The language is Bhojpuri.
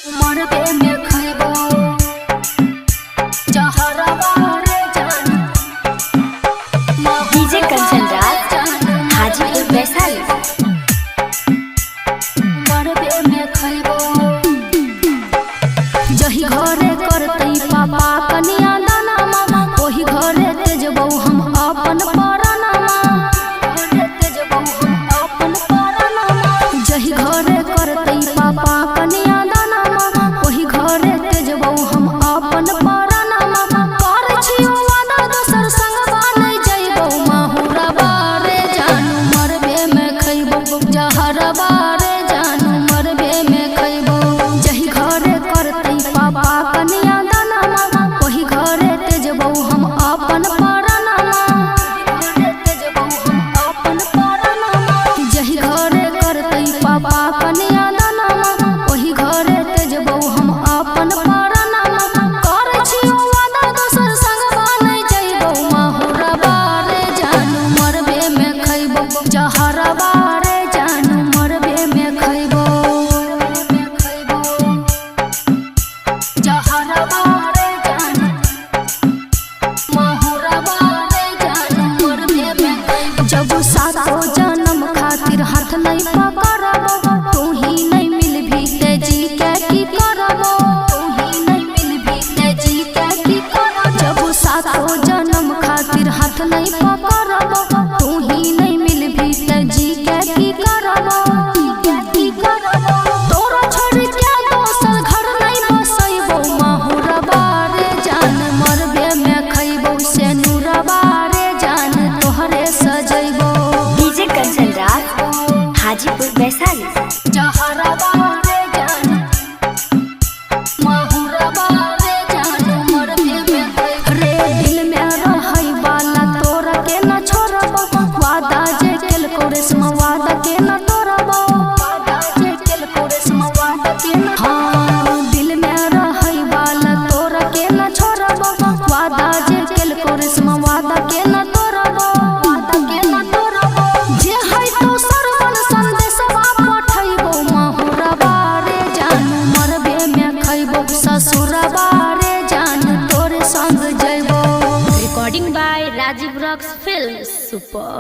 मरबे में खइबो जहरवा रे जान। डीजे कंचन राज हाजीपुर वैशाली। मरबे में खइबो जही घरे करतई पापा कनिया दाना ओही घरे तेजबौ हम अपन परानामा। जही घरे करतई पापा कनिया दाना ओही घरे तेजबौ हम अपन परानामा। कर छियो वादा दोसर संगवा नै जइबौ माहुरबा रे जानू मरबे में खइबौ जहरबा रे जानू मरबे में खइबौ। जही घरे करतई पापा कनिया दाना ओही घरे तेजबौ हम अपन परानामा। जही घरे करतई पापा कनिया दाना ओही घरे तेजबौ हम अपन परानामा। कर छियो वादा दोसर संगवा नै जइबौ माहुरबा रे जानू मरबे में खइबौ जहरबा रे जानू मरबे में खइबौ। जहरबा रे जानू माहुरबा रे जानू मरबे में खइबौ। जब सातो जन्म खातिर हाथ नहीं पकड़बो तू ही नहीं मिलभी ते जी के की करबो। तू ही नहीं मिलभी ते जी के की करबो। जब सातो जन्म खातिर हाथ नहीं पकड़बो तू ही नहीं मिलभी ते जी के की करबो। तोरा छोड़ के दोसर घर नहीं बसइबो माहुरबा रे जान मरबे में खइबौ से नूरबा रे जान तोहरे सजइबो। डीजे कंचन राज हाजीपुर वैशाली। जहरबा रे जान माहुरबा रे जान मरबे में खइबौ। रे दिल में रहै वाला तोरा के न छोड़बो वादा जे केलको रेशमा वादा के न तोड़बो। वादा जे केलको रेशमा वादा के न हाँ दिल में रहै वाला तोरा के न छोड़बो वादा जे केलको रेशमा वादा के न तोड़बो। वादा के न तोड़बो जे है तो सरवन संदेशवा पठइबो माहुरबा रे जानू मरबे में खइबो ससुरबा रे जानू तोरे संग जइबो। Recording by Rajeev rocks film super.